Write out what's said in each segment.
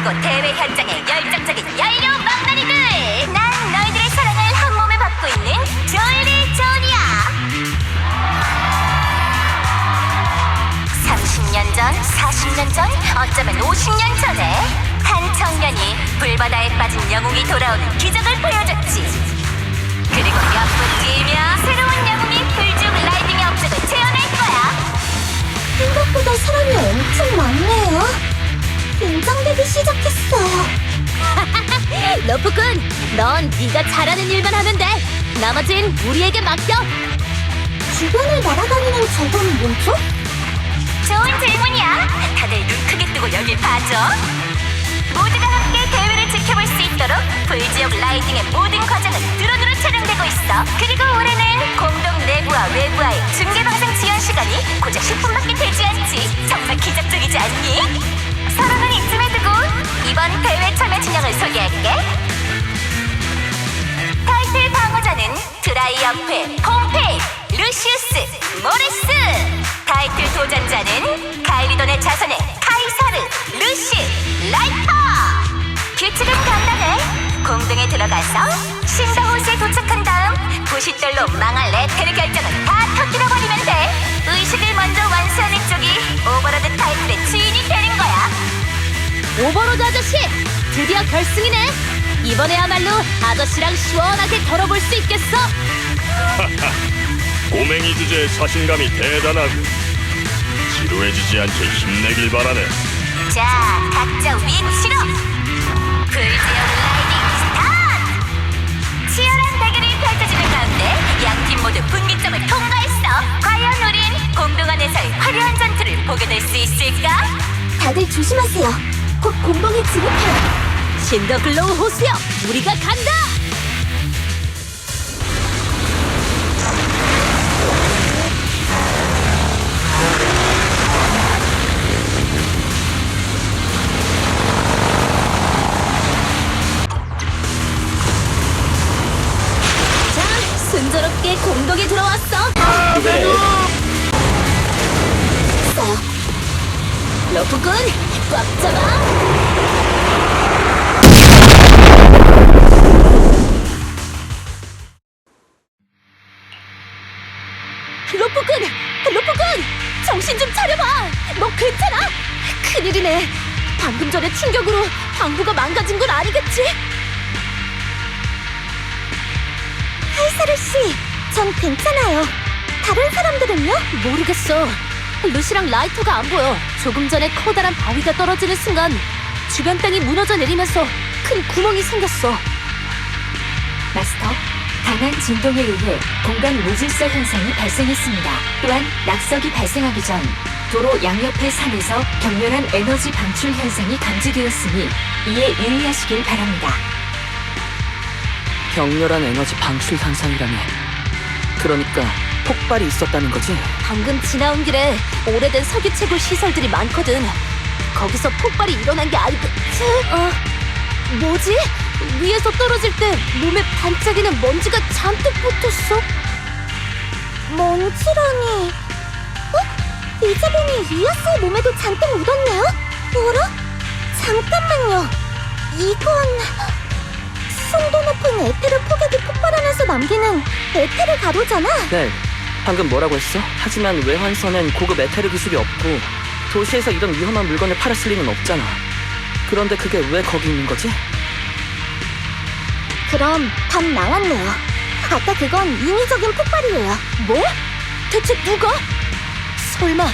그리고 대회 현장의 열정적인 연료 망나니들! 난 너희들의 사랑을 한 몸에 받고 있는 졸리 존이야! 30년 전, 40년 전, 어쩌면 50년 전에 한 청년이 불바다에 빠진 영웅이 돌아오는 기적을 보여줬지. 그리고 몇 분 뒤면 새로운 영웅이 불쭉 라이딩의 업적을 채워낼 거야. 생각보다 사람이 엄청 많네요. 긴장되기 시작했어요. 러프군, 넌 네가 잘하는 일만 하면 돼. 나머진 우리에게 맡겨. 주변을 날아다니는 저건 뭐죠? 좋은 질문이야. 다들 눈 크게 뜨고 여길 봐줘. 모두가 함께 대회를 지켜볼 수 있도록 불지옥 라이딩의 모든 과정은 드론으로 촬영되고 있어. 그리고 올해는 공동 내부와 외부와의 중계방송 지원 시간이 고작 10분밖에 되지 않지. 정말 기적적이지 않니? 서로는 이쯤에 두고 이번 대회 참여 진영을 소개할게. 타이틀 방어자는 드라이어프, 폼페이, 루시우스, 모레스. 타이틀 도전자는 가이리돈의 자손의 카이사르, 루시, 라이터. 규칙은 간단해. 공동에 들어가서 신다호수에 도착한 다음 부싯돌로 망할 레테르 결정은 다 터뜨려버리면 돼. 의식을 먼저 완수하는 쪽이 오버로드 타이틀의 주인이 되는 거야. 오버로드 아저씨, 드디어 결승이네. 이번에야말로 아저씨랑 시원하게 덜어볼 수 있겠어. 꼬맹이 주제에 자신감이 대단하고 지루해지지 않게 힘내길 바라네. 자, 각자 위치로 불지옥 라이딩 스타트! 치열한 대결이 펼쳐지는 가운데 양팀 모두 분기점을 통과했어. 과연 우린 공동 안에서의 화려한 전투를 보게 될 수 있을까? 다들 조심하세요. 곧 공동에 진입해요. 신더글로우 호수여, 우리가 간다. 순조롭게 공동에 들어왔어. 있어요. 러프군, 꽉 잡아. 러프군, 정신 좀 차려봐. 너 괜찮아? 큰일이네. 방금 전에 충격으로 방부가 망가진 건 아니겠지? 카이사르 씨, 전 괜찮아요. 다른 사람들은요? 모르겠어. 루시랑 라이터가 안 보여. 조금 전에 커다란 바위가 떨어지는 순간 주변 땅이 무너져 내리면서 큰 구멍이 생겼어. 마스터, 강한 진동에 의해 공간 무질서 현상이 발생했습니다. 또한 낙석이 발생하기 전 도로 양옆의 산에서 격렬한 에너지 방출 현상이 감지되었으니 이에 유의하시길 바랍니다. 격렬한 에너지 방출 현상이라니. 그러니까 폭발이 있었다는 거지? 방금 지나온 길에 오래된 석유 채굴 시설들이 많거든. 거기서 폭발이 일어난 게 아니고... 뭐지? 위에서 떨어질 때 몸에 반짝이는 먼지가 잔뜩 붙었어. 먼지라니. 이제 보니 이아스의 몸에도 잔뜩 묻었네요? 어라? 잠깐만요. 이건... 송도 높은 에테르 포격이 폭발하면서 남기는 에테르 가루잖아? 네, 방금 뭐라고 했어? 하지만 외환선엔 고급 에테르 기술이 없고 도시에서 이런 위험한 물건을 팔았을 리는 없잖아. 그런데 그게 왜 거기 있는 거지? 그럼 답 나왔네요. 아까 그건 인위적인 폭발이에요. 뭐? 대체 누가? 설마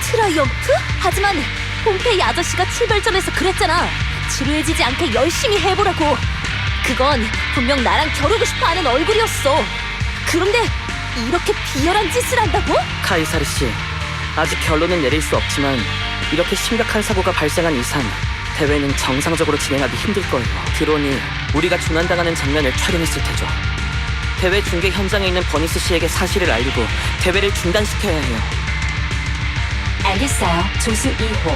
트라이엄프? 하지만 폼페이 아저씨가 출발점에서 그랬잖아. 지루해지지 않게 열심히 해보라고. 그건 분명 나랑 겨루고 싶어하는 얼굴이었어. 그런데 이렇게 비열한 짓을 한다고? 카이사르 씨, 아직 결론은 내릴 수 없지만 이렇게 심각한 사고가 발생한 이상 대회는 정상적으로 진행하기 힘들 거예요. 드론이 우리가 조난당하는 장면을 촬영했을 테죠. 대회 중계 현장에 있는 버니스 씨에게 사실을 알리고 대회를 중단시켜야 해요. 알겠어요. 조수 2호.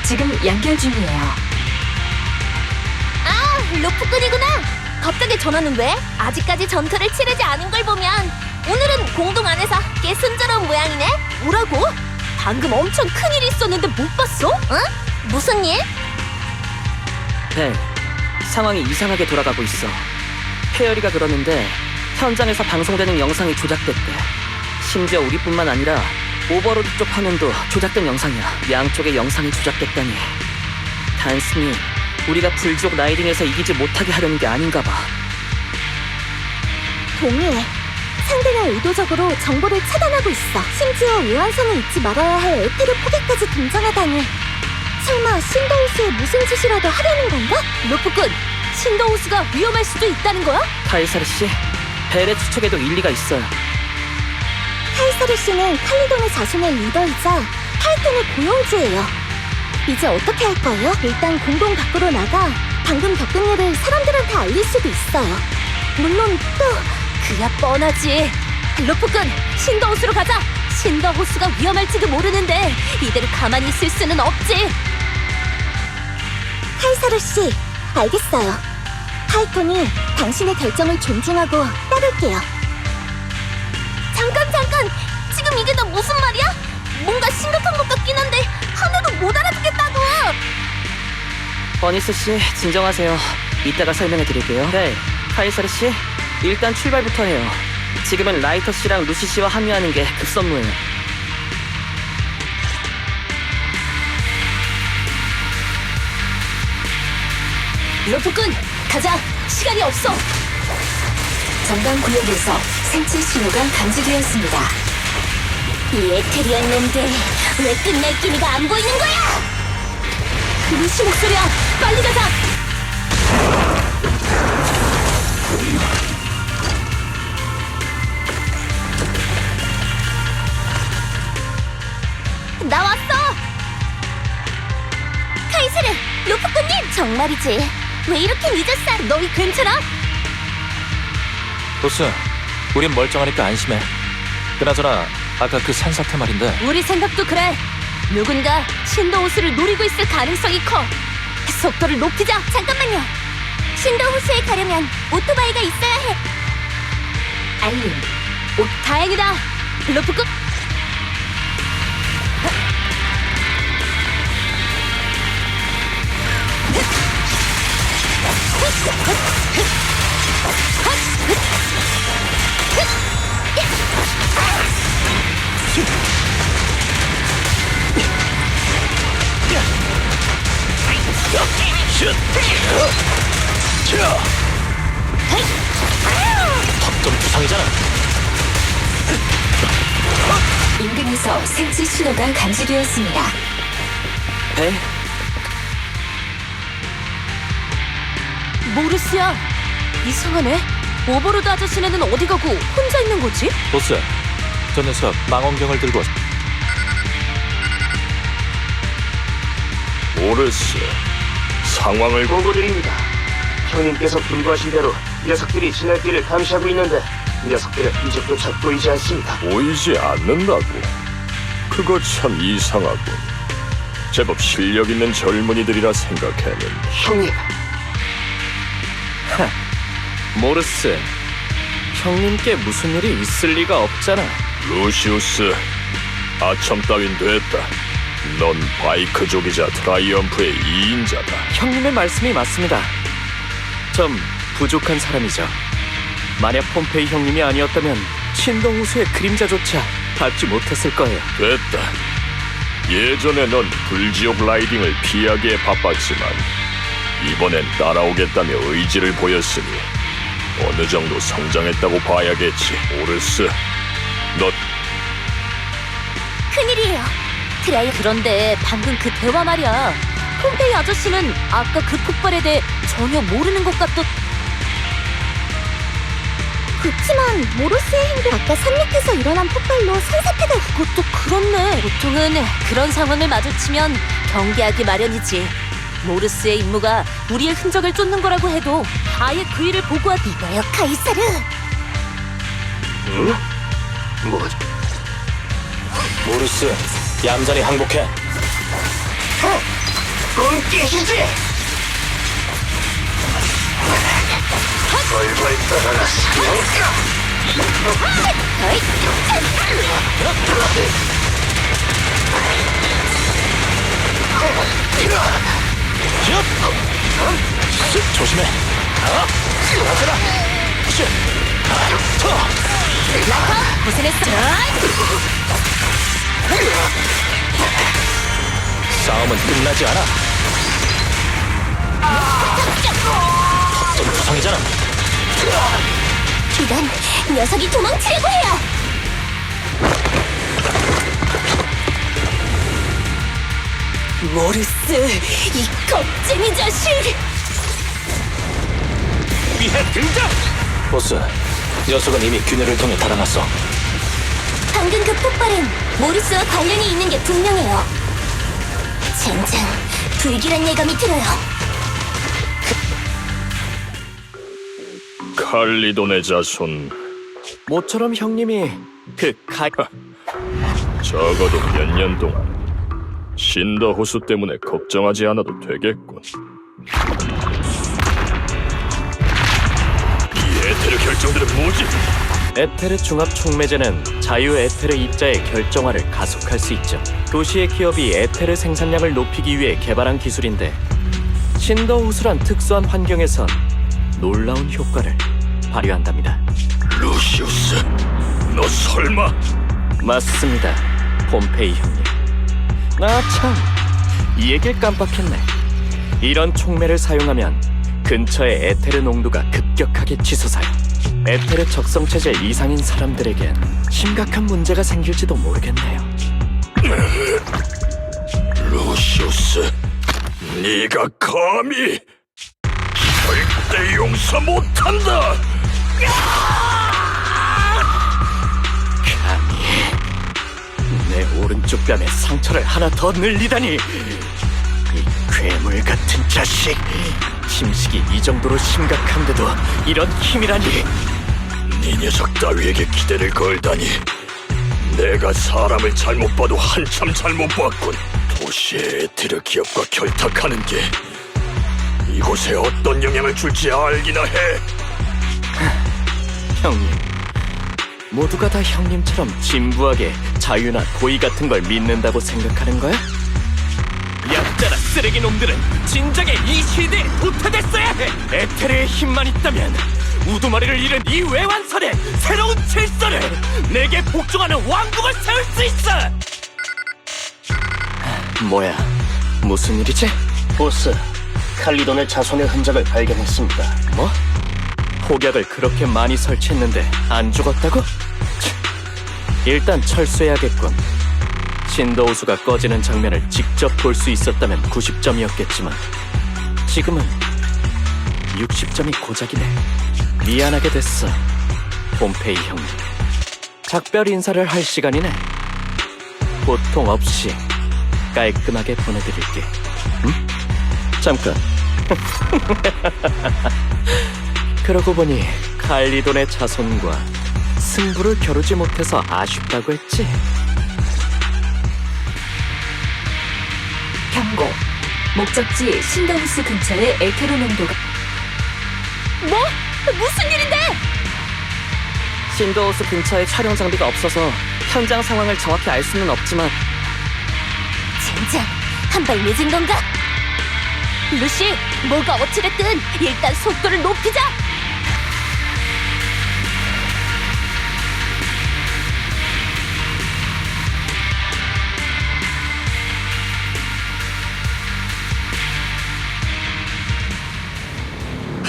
지금 연결 중이에요. 로프꾼이구나. 갑자기 전화는 왜? 아직까지 전투를 치르지 않은 걸 보면 오늘은 공동 안에서 꽤 순조로운 모양이네. 뭐라고? 방금 엄청 큰일이 있었는데 못 봤어? 응? 무슨 일? 벨, 상황이 이상하게 돌아가고 있어. 페어리가 그러는데 현장에서 방송되는 영상이 조작됐대. 심지어 우리뿐만 아니라 오버로드 쪽 화면도 조작된 영상이야. 양쪽의 영상이 조작됐다니. 단순히 우리가 불지옥 라이딩에서 이기지 못하게 하려는 게 아닌가 봐. 동의해. 상대가 의도적으로 정보를 차단하고 있어. 심지어 외환성을 잊지 말아야 할 에티르 포기까지 등장하다니. 설마 신도우스의 무슨 짓이라도 하려는 건가? 루프꾼, 신도우스가 위험할 수도 있다는 거야? 카이사르 씨, 벨의 추측에도 일리가 있어요. 카이사르 씨는 칼리돈의 자신의 리더이자 타이탄의 고용주예요. 이제 어떻게 할 거예요? 일단 공동 밖으로 나가 방금 겪은 일을 사람들한테 알릴 수도 있어요. 물론 또 그야 뻔하지. 루프꾼, 신더호수로 가자. 신더호수가 위험할지도 모르는데 이대로 가만히 있을 수는 없지. 카이사르 씨, 알겠어요. 타이톤이 당신의 결정을 존중하고 따를게요. 잠깐. 지금 이게 다 무슨 말이야? 뭔가 심각한 것 같긴 한데 하나도 못 알아듣겠다고. 버니스 씨, 진정하세요. 이따가 설명해 드릴게요. 네, 카이사르 씨, 일단 출발부터 해요. 지금은 라이터 씨랑 루시 씨와 합류하는 게 급선무예요. 루프꾼, 가자. 시간이 없어. 전방 구역에서 생체 신호가 감지되었습니다. 이 에테리언인데 왜 끝날 기미가 안 보이는 거야? 루시 목소리야. 빨리 가자. 나왔어! 카이사르, 루프꾼님! 정말이지. 왜 이렇게 늦었어? 너희 괜찮아? 보스, 우린 멀쩡하니까 안심해. 그나저나 아까 그 산사태 말인데 우리 생각도 그래. 누군가 신도호수를 노리고 있을 가능성이 커. 속도를 높이자. 잠깐만요. 신도호수에 가려면 오토바이가 있어야 해. 알림. 다행이다. 루프꾼. 턱좀 부상이잖아. 인근에서 생체 신호가 감지되었습니다. 벨, 모르스야. 이상하네. 오버로드 아저씨네는 어디 가고 혼자 있는 거지? 보스, 저 녀석 망원경을 들고 왔... 오르스, 상황을 보고드립니다. 형님께서 분부하신 대로 녀석들이 지날 길을 감시하고 있는데 녀석들의 흔적조차 보이지 않습니다. 보이지 않는다고? 그거 참 이상하군. 제법 실력 있는 젊은이들이라 생각했는데. 형님, 모르스, 형님께 무슨 일이 있을 리가 없잖아. 루시우스, 아첨 따윈 됐다. 넌 바이크족이자 트라이엄프의 2인자다. 형님의 말씀이 맞습니다. 좀 부족한 사람이죠. 만약 폼페이 형님이 아니었다면 신동호수의 그림자조차 밟지 못했을 거예요. 됐다. 예전에 넌 불지옥 라이딩을 피하기에 바빴지만 이번엔 따라오겠다며 의지를 보였으니 어느 정도 성장했다고 봐야겠지. 오르스, 너 큰일이에요. 트라이. 그런데 방금 그 대화 말이야. 폼페이 아저씨는 아까 그 폭발에 대해 전혀 모르는 것 같던. 그치만 모로스의 행동. 아까 산 밑에서 일어난 폭발로 산사태가. 그것도 그렇네. 보통은 그런 상황을 마주치면 경계하기 마련이지. 모르스의 임무가 우리의 흔적을 쫓는 거라고 해도 아예 그 일을 보고하기. 이거요, 카이사르. 응? 뭐? 모르스, 얌전히 항복해. 꽁깨시지! 벌벌 떨어라. 조심해. 맞아라. 고생했어. 싸움은 끝나지 않아. 톱전 부상이잖아. 이건 녀석이 도망치려고 해요. 모르스, 이 겁쟁이 자식! 위해 등장! 보스, 녀석은 이미 균열을 통해 달아났어. 방금 그 폭발은 모리스와 관련이 있는 게 분명해요. 젠장, 불길한 예감이 들어요. 칼리돈의 자손, 모처럼 형님이 적어도 몇 년 동안 신더 호수 때문에 걱정하지 않아도 되겠군. 이 에테르 결정들은 뭐지? 에테르 중합 촉매제는 자유 에테르 입자의 결정화를 가속할 수 있죠. 도시의 기업이 에테르 생산량을 높이기 위해 개발한 기술인데 신더 호수란 특수한 환경에선 놀라운 효과를 발휘한답니다. 루시우스, 너 설마? 맞습니다, 폼페이 형님. 이 얘길 깜빡했네. 이런 촉매를 사용하면 근처의 에테르 농도가 급격하게 치솟아요. 에테르 적성 체제 이상인 사람들에겐 심각한 문제가 생길지도 모르겠네요. 루시우스, 네가 감히 절대 용서 못한다. 내 오른쪽 뺨에 상처를 하나 더 늘리다니, 이 괴물 같은 자식. 침식이 이 정도로 심각한데도 이런 힘이라니. 네 녀석 따위에게 기대를 걸다니. 내가 사람을 잘못 봐도 한참 잘못 봤군. 도시의 에테르 기업과 결탁하는 게 이곳에 어떤 영향을 줄지 알기나 해. 형님, 모두가 다 형님처럼 진부하게 자유나 도의 같은 걸 믿는다고 생각하는 거야? 얕자라 쓰레기 놈들은 진작에 이 시대에 도태됐어야 해. 에테르의 힘만 있다면 우두머리를 잃은 이 외환선에 새로운 질서를, 내게 복종하는 왕국을 세울 수 있어. 뭐야, 무슨 일이지? 보스, 칼리돈의 자손의 흔적을 발견했습니다. 뭐? 폭약을 그렇게 많이 설치했는데 안 죽었다고? 일단 철수해야겠군. 신더 호수가 꺼지는 장면을 직접 볼 수 있었다면 90점이었겠지만 지금은 60점이 고작이네. 미안하게 됐어, 폼페이 형님. 작별 인사를 할 시간이네. 고통 없이 깔끔하게 보내드릴게. 응? 잠깐. 그러고 보니 칼리돈의 자손과 승부를 겨루지 못해서 아쉽다고 했지. 경고. 목적지 신더우스 근처의 에테르 농도가 뭐? 무슨 일인데? 신더 호수 근처에 촬영 장비가 없어서 현장 상황을 정확히 알 수는 없지만 젠장, 한 발 늦은 건가? 루시, 뭐가 어찌됐든 일단 속도를 높이자!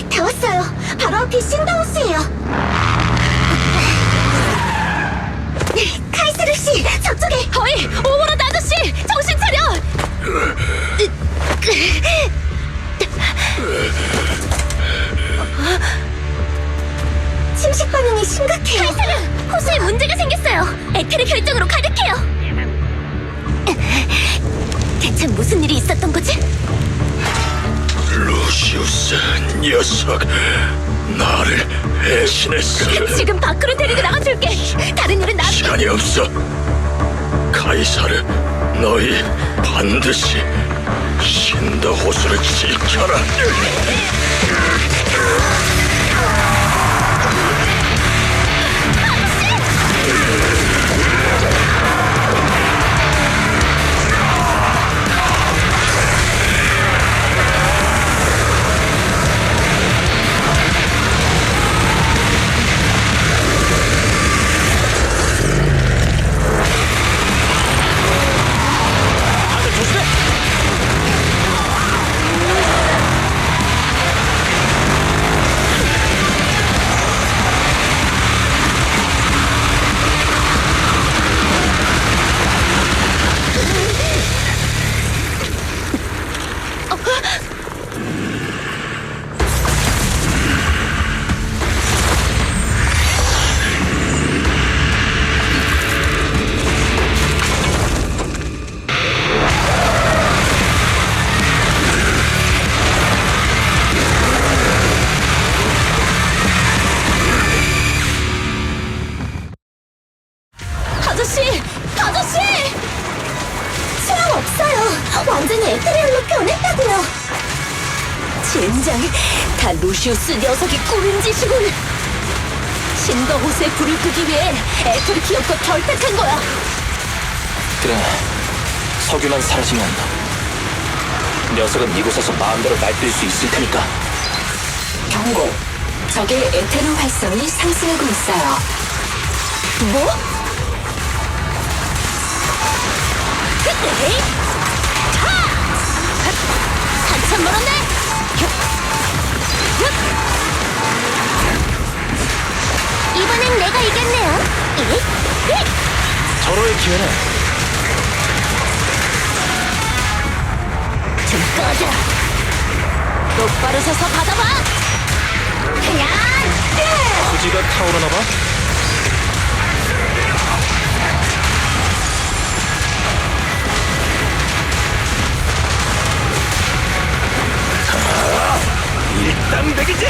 다 왔어요. 바로 앞이 신더우스예요. 카이스르 씨, 저쪽에. 어이, 오버로드 아저씨! 정신 차려! 침식 반응이 심각해요. 카이스르, 호수에 문제가 생겼어요. 에테르 결정으로 가득해요. 대체 무슨 일이 있었던 거지? 루시우스 녀석, 나를 배신했어. 지금 밖으로 데리고 나가줄게! 다른 일은 나... 시간이 없어. 카이사르, 너희 반드시 신더 호수를 지켜라. 루시우스 녀석이 꾸민 짓이군. 신과 호수에 불을 끄기 위해 에토르키 역과 결탁한 거야. 그래, 석유만 사라지면 녀석은 이곳에서 마음대로 날뛸 수 있을 테니까. 경고. 적의 에테르 활성이 상승하고 있어요. 뭐? 에이! 차! 한참 멀었네! 이번엔 내가 이겼네요. 절호의 기회는 좀 꺼져! 똑바로 서서 받아봐! 그냥! 후지가 타오르나 봐. 일당백이지!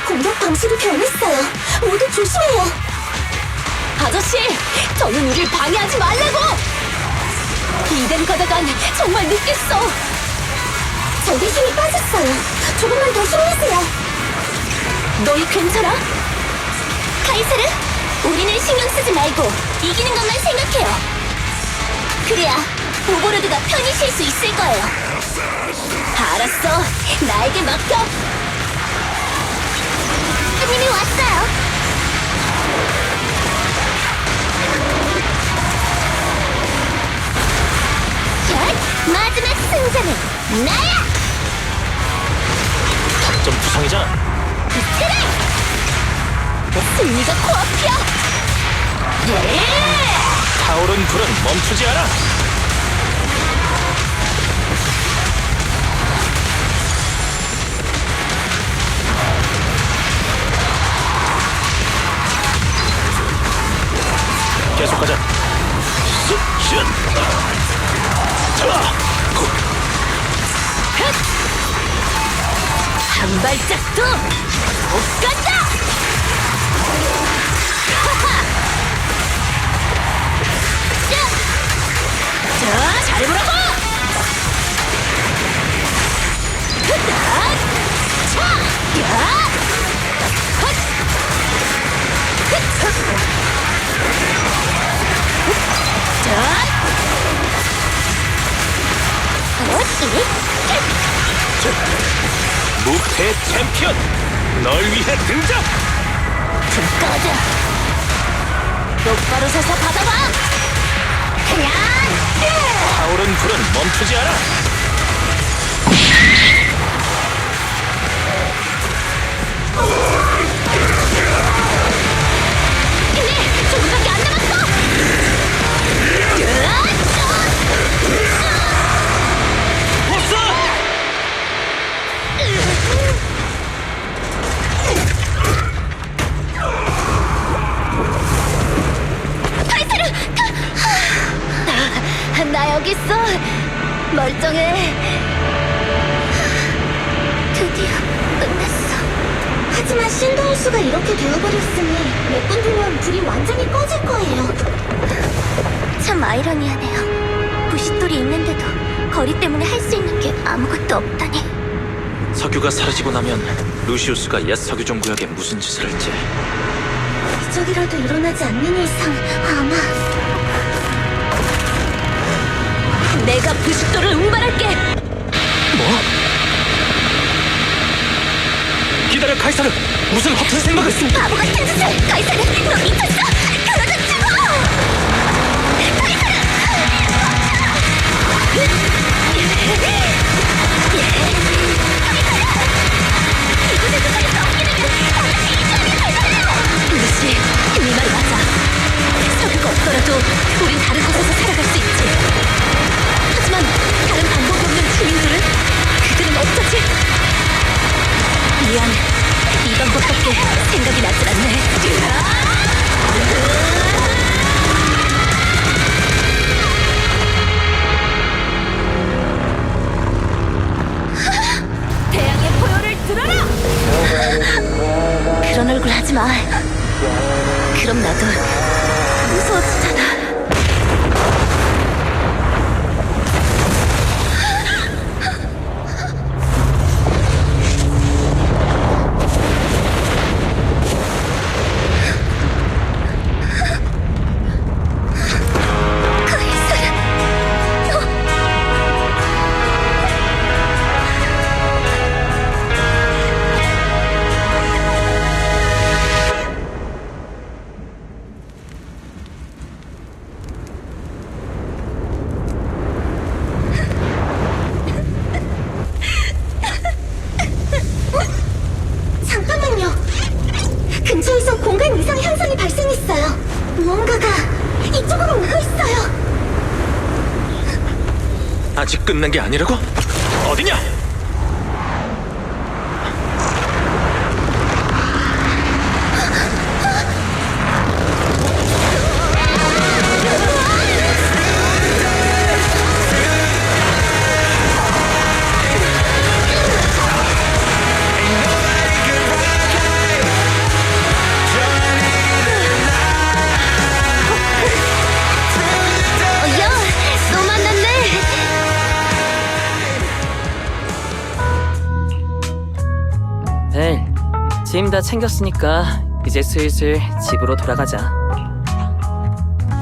공격 방식이 변했어요. 모두 조심해요. 아저씨! 저는 우릴 방해하지 말라고! 이덴 가다간 정말 늦겠어! 적의 힘이 빠졌어요. 조금만 더 힘내세요. 너희 괜찮아? 카이사르, 우리는 신경 쓰지 말고 이기는 것만 생각해요. 그래야 오버로드가 편히 쉴 수 있을 거예요. 알았어! 나에게 맡겨! 손님이 왔어요. 자, 마지막 승자는 나야! 좀 부상이잖아. 그래! 승리가 코앞이야! 타오른 불은 멈추지 않아. 계속하자. 슛! 자! 한 발짝도 못 간다! 자, 잘해보라고! 차! 야! 무패 챔피언! 널 위해 등장! 좀 꺼져! 똑바로 서서 받아봐! 그냥! 타오른 불은 멈추지 않아. 근데 조금밖에 안 남았어! 나 여기 있어. 멀쩡해. 드디어 끝났어. 하지만 신도호수가 이렇게 되어버렸으니 몇 분 뒤면 불이 완전히 꺼질 거예요. 참 아이러니하네요. 부싯돌이 있는데도 거리 때문에 할 수 있는 게 아무것도 없다니. 석유가 사라지고 나면 루시우스가 옛 석유종 구역에 무슨 짓을 할지. 기적이라도 일어나지 않는 이상 아마 내가 부싯돌을 운반할게. 뭐? 기다려, 카이사르! 무슨 허튼 생각을 쓴... 바보 같은 짓을! 카이사르, 너 미쳤어! 그러다 죽어! 카이사르! 이곳에서 살릴 수 없게 되면 반드시 이주하는 카이사르! 루시, 네 말이 맞아. 석유가 없더라도 우린 다른 곳에서 살아갈 수 있지. 하지만 다른 방법이 없는 주민들은? 그들은 어쩌지? 미안. 이 방법밖에 생각이 나질 않네. 이쪽으로 오고 있어요. 아직 끝난 게 아니라고? 어디냐? 야, 또 만났네. 벨, 짐 다 챙겼으니까 이제 슬슬 집으로 돌아가자.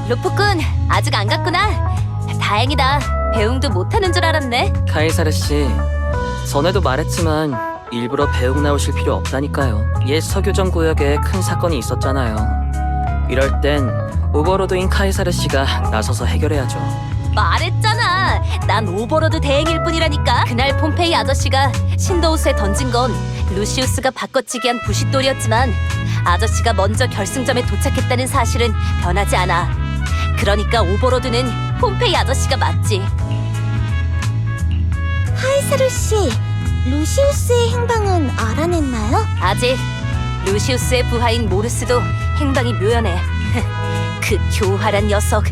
루프군, 아직 안 갔구나. 다행이다. 배웅도 못하는 줄 알았네. 카이사르 씨, 전에도 말했지만 일부러 배웅 나오실 필요 없다니까요. 옛 서교전 구역에 큰 사건이 있었잖아요. 이럴 땐 오버로드인 카이사르 씨가 나서서 해결해야죠. 말했잖아. 난 오버로드 대행일 뿐이라니까. 그날 폼페이 아저씨가 신도우스에 던진 건 루시우스가 바꿔치기 한 부싯돌이었지만 아저씨가 먼저 결승점에 도착했다는 사실은 변하지 않아. 그러니까 오버로드는 폼페이 아저씨가 맞지. 카이사르 씨, 루시우스의 행방은 알아냈나요? 아직 루시우스의 부하인 모르스도 행방이 묘연해. 그 교활한 녀석.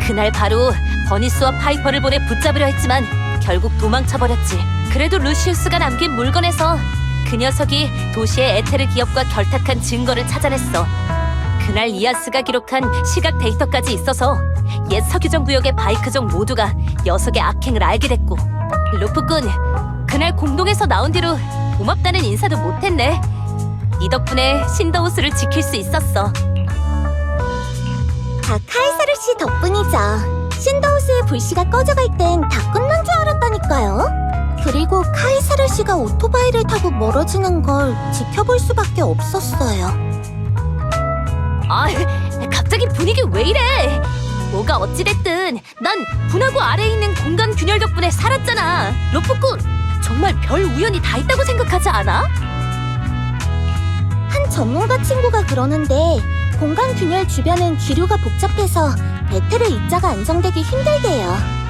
그날 바로 버니스와 파이퍼를 보내 붙잡으려 했지만 결국 도망쳐버렸지. 그래도 루시우스가 남긴 물건에서 그 녀석이 도시의 에테르 기업과 결탁한 증거를 찾아냈어. 그날 이아스가 기록한 시각 데이터까지 있어서 옛 서규정 구역의 바이크족 모두가 녀석의 악행을 알게 됐고, 루프군, 그날 공동에서 나온 뒤로 고맙다는 인사도 못했네. 이 덕분에 신더우스를 지킬 수 있었어. 다 카이사르 씨 덕분이죠. 신더우스의 불씨가 꺼져갈 땐 다 끝난 줄 알았다니까요. 그리고 카이사르 씨가 오토바이를 타고 멀어지는 걸 지켜볼 수밖에 없었어요. 아, 갑자기 분위기 왜 이래? 뭐가 어찌됐든 난 분하고 아래에 있는 공간 균열 덕분에 살았잖아. 로프꾼, 정말 별 우연이 다 있다고 생각하지 않아? 한 전문가 친구가 그러는데 공간 균열 주변은 기류가 복잡해서 에테르 입자가 안정되기 힘들대요.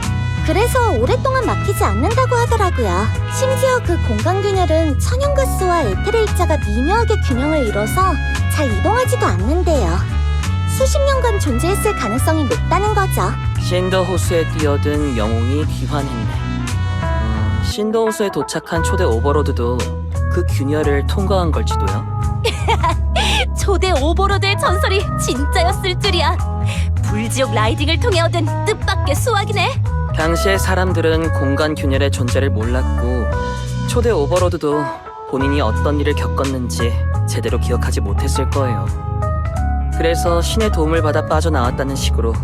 그래서 오랫동안 막히지 않는다고 하더라고요. 심지어 그 공간 균열은 천연가스와 에테르 입자가 미묘하게 균형을 이뤄서 잘 이동하지도 않는데요. 수십 년간 존재했을 가능성이 높다는 거죠. 신더 호수에 뛰어든 영웅이 귀환했네. 신더 호수에 도착한 초대 오버로드도 그 균열을 통과한 걸지도요. 초대 오버로드의 전설이 진짜였을 줄이야. 불지옥 라이딩을 통해 얻은 뜻밖의 수확이네. 당시의 사람들은 공간 균열의 존재를 몰랐고 초대 오버로드도 본인이 어떤 일을 겪었는지 제대로 기억하지 못했을 거예요. 그래서 신의 도움을 받아 빠져나왔다는 식으로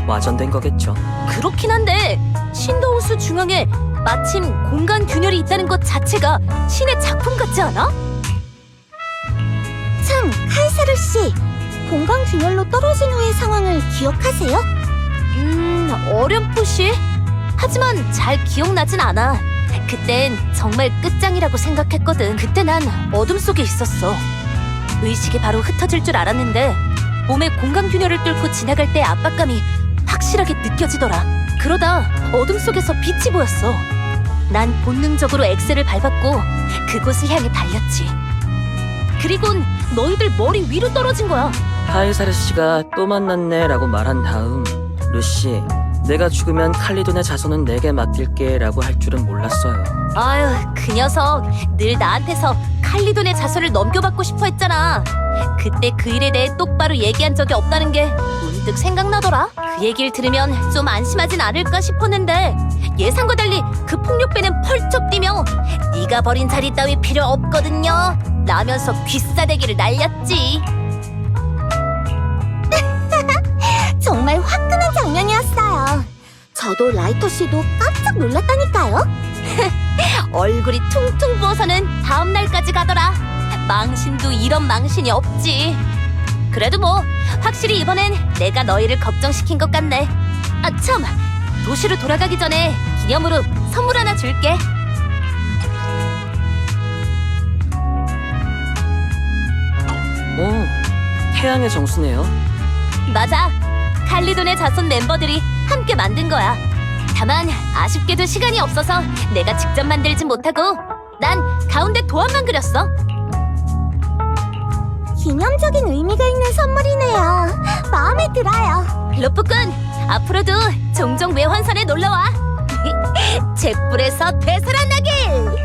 와전된 거겠죠. 그렇긴 한데 신더우스 중앙에 마침 공간 균열이 있다는 것 자체가 신의 작품 같지 않아? 참, 카이사르 씨, 공간 균열로 떨어진 후의 상황을 기억하세요? 어렴풋이? 하지만 잘 기억나진 않아. 그땐 정말 끝장이라고 생각했거든. 그때 난 어둠 속에 있었어. 의식이 바로 흩어질 줄 알았는데 몸에 공간 균열을 뚫고 지나갈 때의 압박감이 확실하게 느껴지더라. 그러다 어둠 속에서 빛이 보였어. 난 본능적으로 엑셀을 밟았고 그곳을 향해 달렸지. 그리곤 너희들 머리 위로 떨어진 거야. 카이사르 씨가 또 만났네 라고 말한 다음 루시, 내가 죽으면 칼리돈의 자손은 내게 맡길게 라고 할 줄은 몰랐어요. 아유, 그 녀석 늘 나한테서 칼리돈의 자손을 넘겨받고 싶어 했잖아. 그때 그 일에 대해 똑바로 얘기한 적이 없다는 게 문득 생각나더라. 그 얘기를 들으면 좀 안심하진 않을까 싶었는데 예상과 달리 그 폭력배는 펄쩍 뛰며 네가 버린 자리 따위 필요 없거든요 라면서 귀싸대기를 날렸지. 정말 화끈한 장면이었어요. 저도 라이터 씨도 깜짝 놀랐다니까요. 얼굴이 퉁퉁 부어서는 다음 날까지 가더라. 망신도 이런 망신이 없지. 그래도 뭐 확실히 이번엔 내가 너희를 걱정시킨 것 같네. 아 참, 도시로 돌아가기 전에 기념으로 선물 하나 줄게. 오, 태양의 정수네요. 맞아. 칼리돈의 자손 멤버들이 함께 만든 거야. 다만 아쉽게도 시간이 없어서 내가 직접 만들진 못하고 난 가운데 도안만 그렸어. 기념적인 의미가 있는 선물이네요. 마음에 들어요. 로프꾼, 앞으로도 종종 외환선에 놀러와. 잿불에서 되살아나길!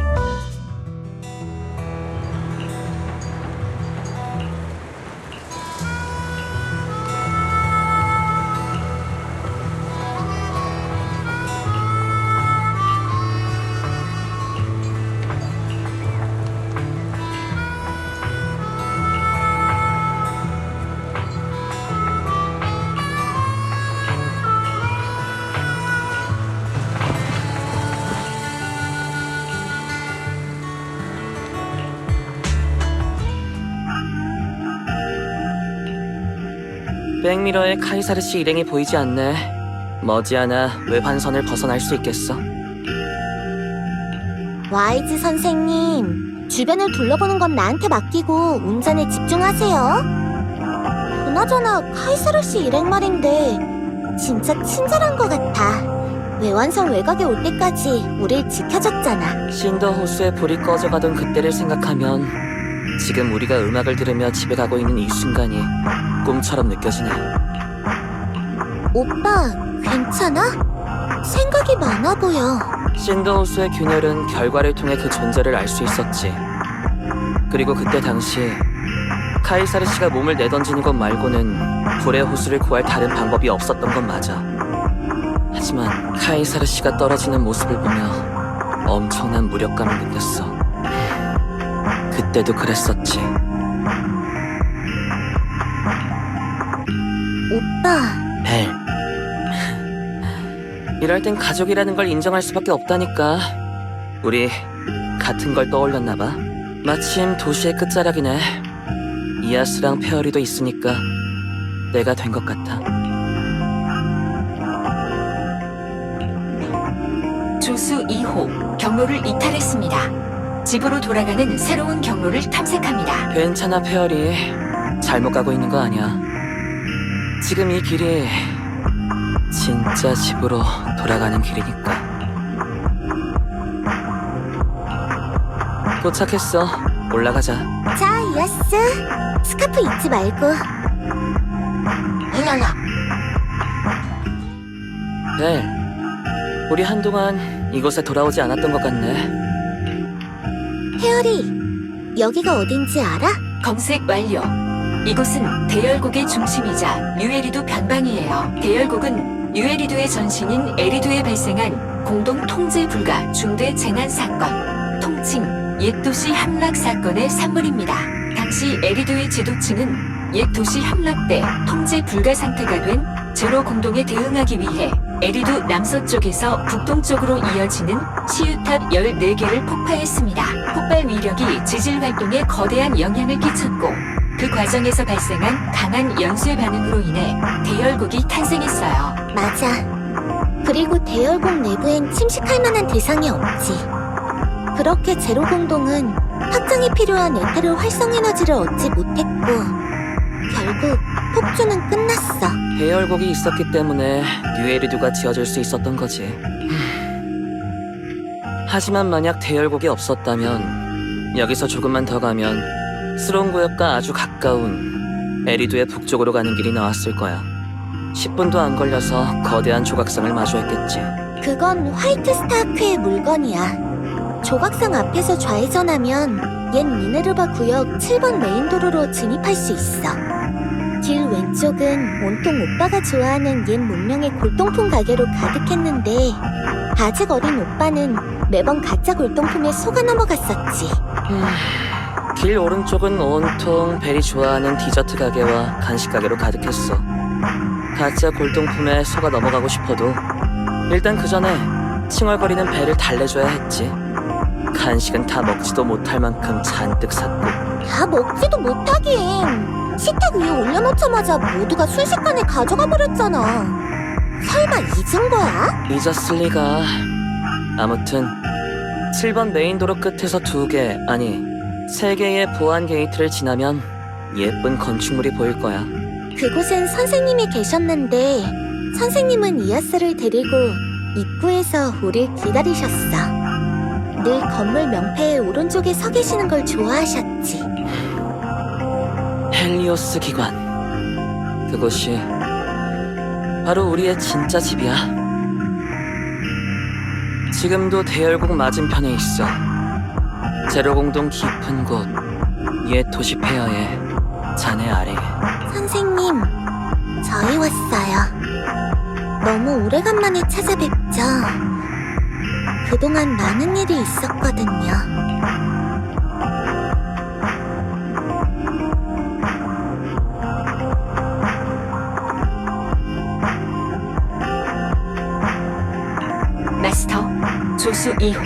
백미러의 카이사르 씨 일행이 보이지 않네. 머지않아 외환선을 벗어날 수 있겠어. 와이즈 선생님, 주변을 둘러보는 건 나한테 맡기고 운전에 집중하세요. 그나저나 카이사르 씨 일행 말인데 진짜 친절한 것 같아. 외환선 외곽에 올 때까지 우릴 지켜줬잖아. 신더 호수에 불이 꺼져가던 그때를 생각하면 지금 우리가 음악을 들으며 집에 가고 있는 이 순간이 꿈처럼 느껴지네. 오빠, 괜찮아? 생각이 많아 보여. 신더 호수의 균열은 결과를 통해 그 존재를 알 수 있었지. 그리고 그때 당시 카이사르 씨가 몸을 내던지는 것 말고는 불의 호수를 구할 다른 방법이 없었던 건 맞아. 하지만 카이사르 씨가 떨어지는 모습을 보며 엄청난 무력감을 느꼈어. 그때도 그랬었지. 오빠, 벨. 이럴 땐 가족이라는 걸 인정할 수밖에 없다니까. 우리 같은 걸 떠올렸나 봐. 마침 도시의 끝자락이네. 이아스랑 페어리도 있으니까 내가 된 것 같아. 조수 2호 경로를 이탈했습니다. 집으로 돌아가는 새로운 경로를 탐색합니다. 괜찮아, 페어리. 잘못 가고 있는 거 아니야. 지금 이 길이 진짜 집으로 돌아가는 길이니까. 도착했어. 올라가자. 자, 이아스. 스카프 잊지 말고. 이나나. 벨, 우리 한동안 이곳에 돌아오지 않았던 것 같네. 페어리, 여기가 어딘지 알아? 검색 완료. 이곳은 대열국의 중심이자 유에리두 변방이에요. 대열국은 유에리두의 전신인 에리두에 발생한 공동 통제 불가 중대 재난 사건, 통칭 옛도시 함락 사건의 산물입니다. 당시 에리두의 지도층은 옛도시 함락 때 통제 불가 상태가 된 제로 공동에 대응하기 위해 에리두 남서쪽에서 북동쪽으로 이어지는 시유탑 14개를 폭파했습니다. 폭발 위력이 지질 활동에 거대한 영향을 끼쳤고 그 과정에서 발생한 강한 연쇄 반응으로 인해 대열국이 탄생했어요. 맞아. 그리고 대열국 내부엔 침식할 만한 대상이 없지. 그렇게 제로 공동은 확장이 필요한 에테르 활성 에너지를 얻지 못했고 결국 폭주는 끝났어. 대열곡이 있었기 때문에 뉴에리두가 지어질 수 있었던 거지. 하지만 만약 대열곡이 없었다면 여기서 조금만 더 가면 스론 구역과 아주 가까운 에리두의 북쪽으로 가는 길이 나왔을 거야. 10분도 안 걸려서 거대한 조각상을 마주했겠지. 그건 화이트 스타크의 물건이야. 조각상 앞에서 좌회전하면 옛 미네르바 구역 7번 메인 도로로 진입할 수 있어. 길 왼쪽은 온통 오빠가 좋아하는 옛 문명의 골동품 가게로 가득했는데 아직 어린 오빠는 매번 가짜 골동품에 속아 넘어갔었지. 길 오른쪽은 온통 벨이 좋아하는 디저트 가게와 간식 가게로 가득했어. 가짜 골동품에 속아 넘어가고 싶어도 일단 그 전에 칭얼거리는 벨을 달래줘야 했지. 간식은 다 먹지도 못할 만큼 잔뜩 샀고. 다 먹지도 못하긴. 식탁 위에 올려놓자마자 모두가 순식간에 가져가 버렸잖아. 설마 잊은 거야? 잊었을 리가. 아무튼 7번 메인도로 끝에서 2개, 아니 3개의 보안 게이트를 지나면 예쁜 건축물이 보일 거야. 그곳엔 선생님이 계셨는데 선생님은 이아스를 데리고 입구에서 우릴 기다리셨어. 늘 건물 명패의 오른쪽에 서 계시는 걸 좋아하셨지. 헬리오스 기관. 그곳이 바로 우리의 진짜 집이야. 지금도 대열곡 맞은편에 있어. 제로공동 깊은 곳, 옛 도시 폐허의 잔해 아래에. 선생님, 저희 왔어요. 너무 오래간만에 찾아뵙죠. 그동안 많은 일이 있었거든요. 마스터, 조수 2호,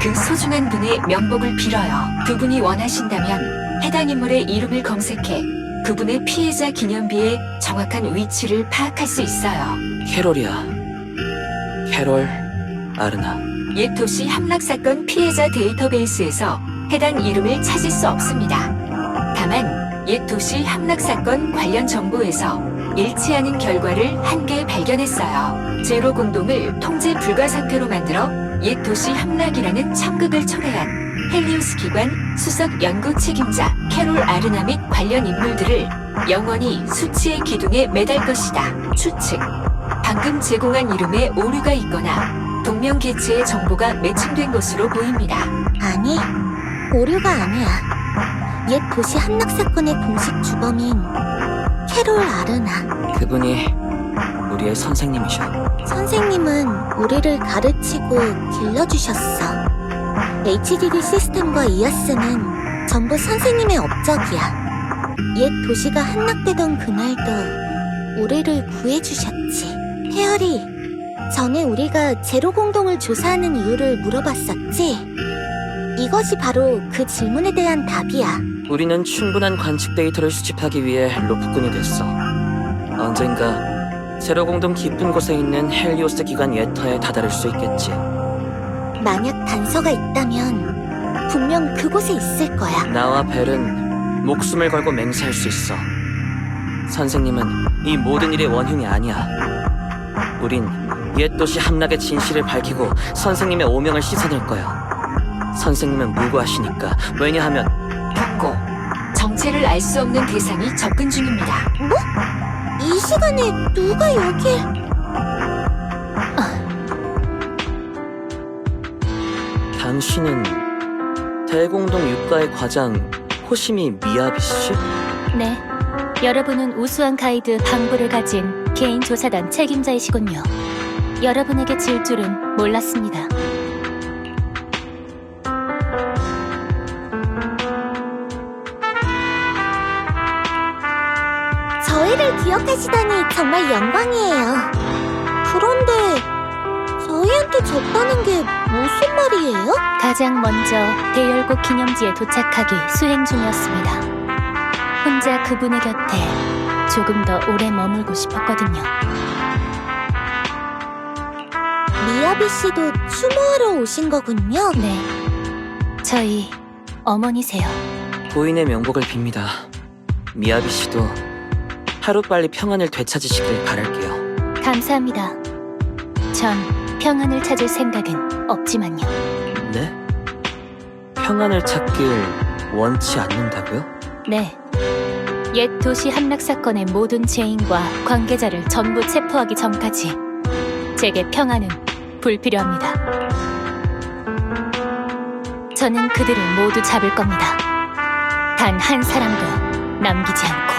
그 소중한 분의 명복을 빌어요. 그분이 원하신다면 해당 인물의 이름을 검색해 그분의 피해자 기념비의 정확한 위치를 파악할 수 있어요. 캐롤이야. 캐롤 아르나. 옛 도시 함락사건 피해자 데이터베이스에서 해당 이름을 찾을 수 없습니다. 다만 옛 도시 함락사건 관련 정보에서 일치하는 결과를 한 개 발견했어요. 제로 공동을 통제 불가 상태로 만들어 옛 도시 함락이라는 천극을 초래한 헬리오스 기관 수석 연구 책임자 캐롤 아르나 및 관련 인물들을 영원히 수치의 기둥에 매달 것이다. 추측. 방금 제공한 이름에 오류가 있거나 동명 개체의 정보가 매칭된 것으로 보입니다. 아니, 오류가 아니야. 옛 도시 함락사건의 공식 주범인 캐롤 아르나. 그분이 우리의 선생님이셔. 선생님은 우리를 가르치고 길러주셨어. HDD 시스템과 이아스는 전부 선생님의 업적이야. 옛 도시가 함락되던 그날도 우리를 구해주셨지. 헤어리, 전에 우리가 제로 공동을 조사하는 이유를 물어봤었지? 이것이 바로 그 질문에 대한 답이야. 우리는 충분한 관측 데이터를 수집하기 위해 로프꾼이 됐어. 언젠가 제로공동 깊은 곳에 있는 헬리오스 기관 예터에 다다를 수 있겠지. 만약 단서가 있다면 분명 그곳에 있을 거야. 나와 벨은 목숨을 걸고 맹세할 수 있어. 선생님은 이 모든 일의 원흉이 아니야. 우린 옛 도시 함락의 진실을 밝히고 선생님의 오명을 씻어낼 거야. 선생님은 무고하시니까. 왜냐하면 경고. 정체를 알 수 없는 대상이 접근 중입니다. 뭐? 이 시간에 누가 여길... 당신은 대공동 육가의 과장 호시미 미야비 씨? 네. 여러분은 우수한 가이드 방부를 가진 개인 조사단 책임자이시군요. 여러분에게 질 줄은 몰랐습니다. 저희를 기억하시다니 정말 영광이에요. 그런데 저희한테 졌다는 게 무슨 말이에요? 가장 먼저 대열곡 기념지에 도착하기 수행 중이었습니다. 혼자 그분의 곁에 조금 더 오래 머물고 싶었거든요. 미야비 씨도 추모하러 오신 거군요. 네. 저희 어머니세요. 부인의 명복을 빕니다. 미야비 씨도 하루빨리 평안을 되찾으시길 바랄게요. 감사합니다. 전 평안을 찾을 생각은 없지만요. 네? 평안을 찾길 원치 않는다고요? 네. 옛 도시 함락 사건의 모든 죄인과 관계자를 전부 체포하기 전까지 제게 평안은 불필요합니다. 저는 그들을 모두 잡을 겁니다. 단 한 사람도 남기지 않고.